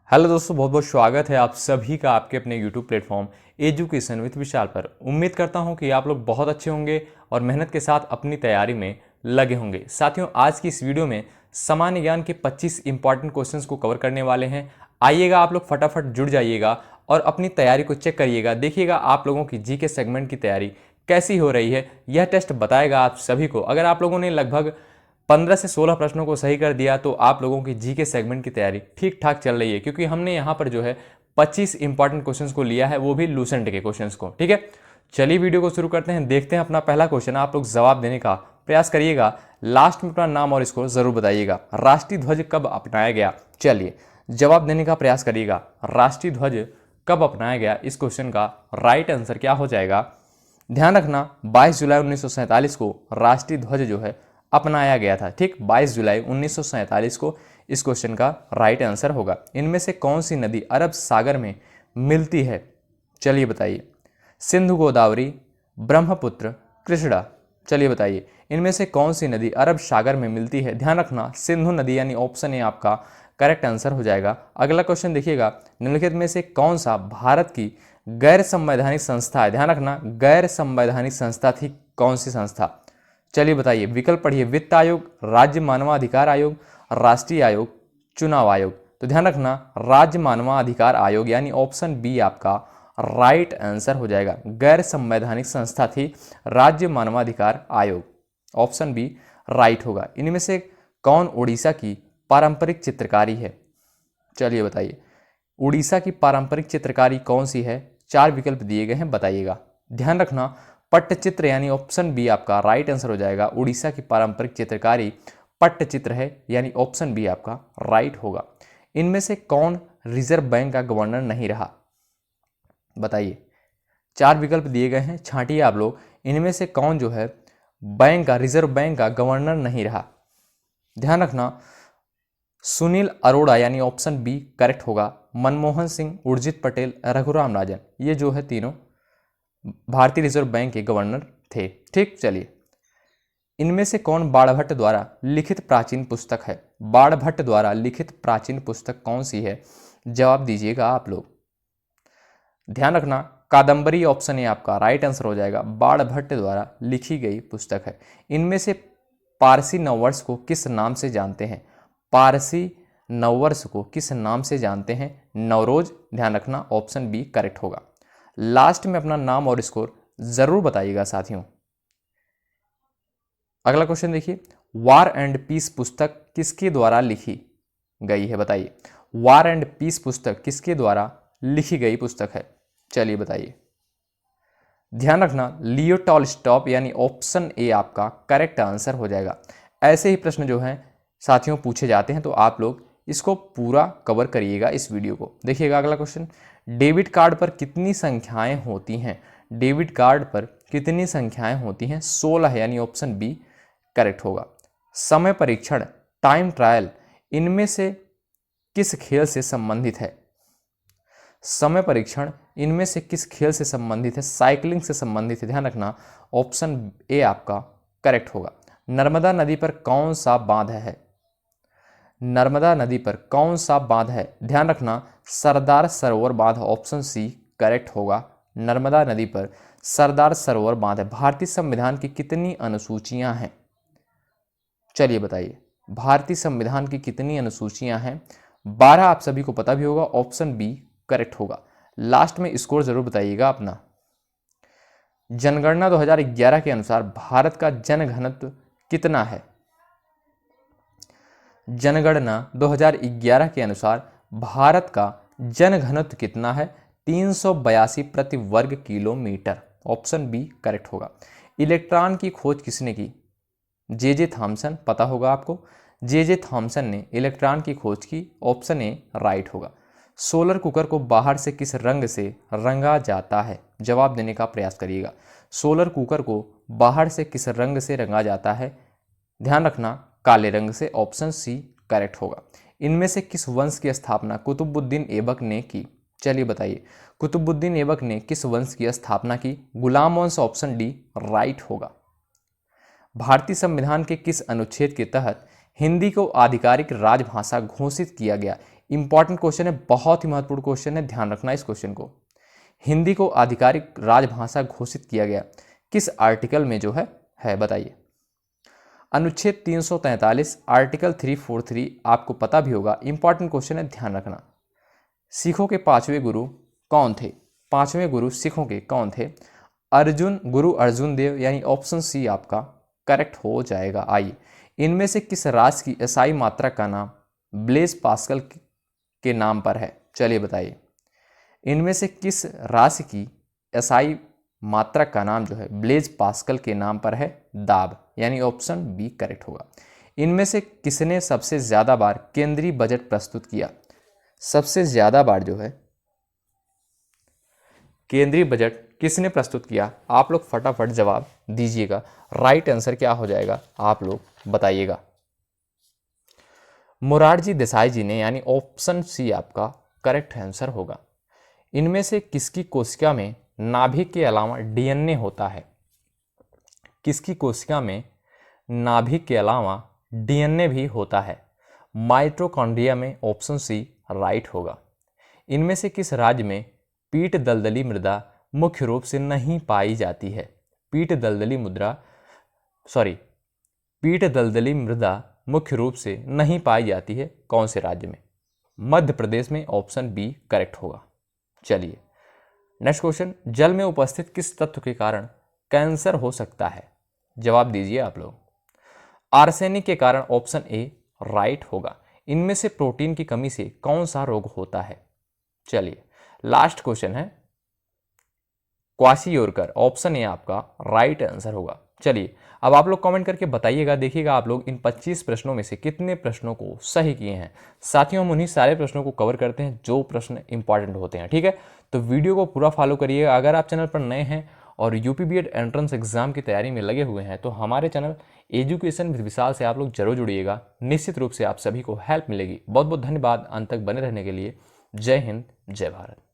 Hello दोस्तों, बहुत बहुत स्वागत है आप सभी का आपके अपने यूट्यूब प्लेटफॉर्म एजुकेशन विद विशाल पर। उम्मीद करता हूं कि आप लोग बहुत अच्छे होंगे और मेहनत के साथ अपनी तैयारी में लगे होंगे। साथियों, आज की इस वीडियो में सामान्य ज्ञान के 25 इंपॉर्टेंट क्वेश्चंस को कवर करने वाले हैं। आइएगा, आप लोग फटाफट जुड़ जाइएगा और अपनी तैयारी को चेक करिएगा। देखिएगा आप लोगों की जीके सेगमेंट की तैयारी कैसी हो रही है। यह टेस्ट बताएगा आप सभी को। अगर आप लोगों ने लगभग 15 से 16 प्रश्नों को सही कर दिया तो आप लोगों की जीके सेगमेंट की तैयारी ठीक ठाक चल रही है, क्योंकि हमने यहाँ पर जो है 25 इंपॉर्टेंट क्वेश्चंस को लिया है, वो भी लूसेंट के क्वेश्चंस को। ठीक है, चलिए वीडियो को शुरू करते हैं। देखते हैं अपना पहला क्वेश्चन। आप लोग जवाब देने का प्रयास करिएगा, लास्ट में अपना नाम और स्कोर जरूर बताइएगा। राष्ट्रीय ध्वज कब अपनाया गया? चलिए जवाब देने का प्रयास करिएगा। राष्ट्रीय ध्वज कब अपनाया गया, इस क्वेश्चन का राइट आंसर क्या हो जाएगा? ध्यान रखना, 22 जुलाई 1947 को राष्ट्रीय ध्वज जो है अपनाया गया था। ठीक, 22 जुलाई 1947 को इस क्वेश्चन का राइट आंसर होगा। इनमें से कौन सी नदी अरब सागर में मिलती है? चलिए बताइए। सिंधु, गोदावरी, ब्रह्मपुत्र, कृष्णा। चलिए बताइए, इनमें से कौन सी नदी अरब सागर में मिलती है? ध्यान रखना, सिंधु नदी, यानी ऑप्शन ए आपका करेक्ट आंसर हो जाएगा। अगला क्वेश्चन देखिएगा, निम्नलिखित में से कौन सा भारत की गैर संवैधानिक संस्था है? ध्यान रखना, गैर संवैधानिक संस्था थी कौन सी संस्था? चलिए बताइए, विकल्प पढ़िए। वित्त आयोग, राज्य मानवाधिकार आयोग, राष्ट्रीय आयोग, चुनाव आयोग। तो ध्यान रखना, राज्य मानवाधिकार आयोग यानी ऑप्शन बी आपका राइट आंसर हो जाएगा। गैर संवैधानिक संस्था थी राज्य मानवाधिकार आयोग, ऑप्शन बी राइट होगा। इनमें से कौन उड़ीसा की पारंपरिक चित्रकारी है? चलिए बताइए, उड़ीसा की पारंपरिक चित्रकारी कौन सी है? 4 विकल्प दिए गए हैं, बताइएगा। ध्यान रखना, पट्टचित्र यानी ऑप्शन बी आपका राइट आंसर हो जाएगा। उड़ीसा की पारंपरिक चित्रकारी पट्टचित्र है, यानी ऑप्शन बी आपका राइट होगा। इनमें से कौन रिजर्व बैंक का गवर्नर नहीं रहा? बताइए, 4 विकल्प दिए गए हैं, छांटिए आप लोग। इनमें से कौन जो है बैंक का, रिजर्व बैंक का गवर्नर नहीं रहा? ध्यान रखना, सुनील अरोड़ा यानी ऑप्शन बी करेक्ट होगा। मनमोहन सिंह, उर्जित पटेल, रघुराम राजन, ये जो है तीनों भारतीय रिजर्व बैंक के गवर्नर थे। ठीक, चलिए, इनमें से कौन बाणभट्ट द्वारा लिखित प्राचीन पुस्तक है? बाणभट्ट द्वारा लिखित प्राचीन पुस्तक कौन सी है? जवाब दीजिएगा आप लोग। ध्यान रखना, कादंबरी ऑप्शन ए आपका राइट आंसर हो जाएगा। बाणभट्ट द्वारा लिखी गई पुस्तक है। इनमें से पारसी नववर्ष को किस नाम से जानते हैं? पारसी नववर्ष को किस नाम से जानते हैं? नवरोज। ध्यान रखना, ऑप्शन बी करेक्ट होगा। लास्ट में अपना नाम और स्कोर जरूर बताइएगा साथियों। अगला क्वेश्चन देखिए, वार एंड पीस पुस्तक किसके द्वारा लिखी गई है? बताइए, वार एंड पीस पुस्तक किसके द्वारा लिखी गई पुस्तक है? चलिए बताइए। ध्यान रखना, लियो टॉलस्टॉय यानी ऑप्शन ए आपका करेक्ट आंसर हो जाएगा। ऐसे ही प्रश्न जो हैं साथियों पूछे जाते हैं, तो आप लोग इसको पूरा कवर करिएगा इस वीडियो को। देखिएगा अगला क्वेश्चन, डेबिट कार्ड पर कितनी संख्याएं होती हैं? डेबिट कार्ड पर कितनी संख्याएं होती हैं? 16, यानी ऑप्शन बी करेक्ट होगा। समय परीक्षण, टाइम ट्रायल, इनमें से किस खेल से संबंधित है? समय परीक्षण इनमें से किस खेल से संबंधित है? साइकिलिंग से संबंधित है। ध्यान रखना, ऑप्शन ए आपका करेक्ट होगा। नर्मदा नदी पर कौन सा बांध है? नर्मदा नदी पर कौन सा बांध है? ध्यान रखना, सरदार सरोवर बांध, ऑप्शन सी करेक्ट होगा। नर्मदा नदी पर सरदार सरोवर बांध है। भारतीय संविधान की कितनी अनुसूचियां हैं? चलिए बताइए, भारतीय संविधान की कितनी अनुसूचियां हैं? 12 आप सभी को पता भी होगा, ऑप्शन बी करेक्ट होगा। लास्ट में स्कोर जरूर बताइएगा अपना। जनगणना 2011 के अनुसार भारत का जनघनत्व कितना है? जनगणना 2011 के अनुसार भारत का जनघनत्व कितना है? 382 प्रति वर्ग किलोमीटर, ऑप्शन बी करेक्ट होगा। इलेक्ट्रॉन की खोज किसने की? जे थॉमसन, पता होगा आपको। जे थॉमसन ने इलेक्ट्रॉन की खोज की, ऑप्शन ए राइट होगा। सोलर कुकर को बाहर से किस रंग से रंगा जाता है? जवाब देने का प्रयास करिएगा। सोलर कुकर को बाहर से किस रंग से रंगा जाता है? ध्यान रखना, काले रंग से, ऑप्शन सी करेक्ट होगा। इनमें से किस वंश की स्थापना कुतुबुद्दीन ऐबक ने की? चलिए बताइए, कुतुबुद्दीन ऐबक ने किस वंश की स्थापना की? गुलाम वंश, ऑप्शन डी राइट होगा। भारतीय संविधान के किस अनुच्छेद के तहत हिंदी को आधिकारिक राजभाषा घोषित किया गया। इंपॉर्टेंट क्वेश्चन है, बहुत ही महत्वपूर्ण क्वेश्चन है, ध्यान रखना इस क्वेश्चन को। हिंदी को आधिकारिक राजभाषा घोषित किया गया किस आर्टिकल में जो है बताइए। अनुच्छेद 343 आर्टिकल 343 आपको पता भी होगा, इंपॉर्टेंट क्वेश्चन है, ध्यान रखना। सिखों के पांचवें गुरु कौन थे? पांचवें गुरु सिखों के कौन थे? अर्जुन, गुरु अर्जुन देव, यानी ऑप्शन सी आपका करेक्ट हो जाएगा। आइए, इनमें से किस राशि की एसआई मात्रा का नाम ब्लेज पास्कल के नाम पर है? चलिए बताइए, इनमें से किस राशि की एसआई मात्रक का नाम जो है ब्लेज पास्कल के नाम पर है? दाब, यानी ऑप्शन बी करेक्ट होगा। इनमें से किसने सबसे ज्यादा बार केंद्रीय बजट प्रस्तुत किया? सबसे ज्यादा बार जो है केंद्रीय बजट किसने प्रस्तुत किया? आप लोग फटाफट जवाब दीजिएगा। राइट आंसर क्या हो जाएगा आप लोग बताइएगा। मोरारजी देसाई जी ने, यानी ऑप्शन सी आपका करेक्ट आंसर होगा। इनमें से किसकी कोशिका में नाभिक के अलावा डीएनए होता है? किसकी कोशिका में नाभिक के अलावा डीएनए भी होता है? माइटोकॉन्ड्रिया में, ऑप्शन सी राइट होगा। इनमें से किस राज्य में पीठ दलदली मृदा मुख्य रूप से नहीं पाई जाती है? पीठ दलदली मृदा मुख्य रूप से नहीं पाई जाती है कौन से राज्य में? मध्य प्रदेश में, ऑप्शन बी करेक्ट होगा। चलिए नेक्स्ट क्वेश्चन, जल में उपस्थित किस तत्व के कारण कैंसर हो सकता है? जवाब दीजिए आप लोग। आर्सेनिक के कारण, ऑप्शन ए राइट होगा। इनमें से प्रोटीन की कमी से कौन सा रोग होता है? चलिए लास्ट क्वेश्चन है, क्वाशियोरकर, ऑप्शन ए आपका राइट आंसर होगा। चलिए अब आप लोग कमेंट करके बताइएगा, देखिएगा आप लोग इन 25 प्रश्नों में से कितने प्रश्नों को सही किए हैं। साथियों, हम उन्हीं सारे प्रश्नों को कवर करते हैं जो प्रश्न इंपॉर्टेंट होते हैं, ठीक है? तो वीडियो को पूरा फॉलो करिएगा। अगर आप चैनल पर नए हैं और यूपी बीएड एंट्रेंस एग्जाम की तैयारी में लगे हुए हैं तो हमारे चैनल एजुकेशन विद विशाल से आप लोग जरूर जुड़िएगा। निश्चित रूप से आप सभी को हेल्प मिलेगी। बहुत बहुत धन्यवाद अंत तक बने रहने के लिए। जय हिंद, जय भारत।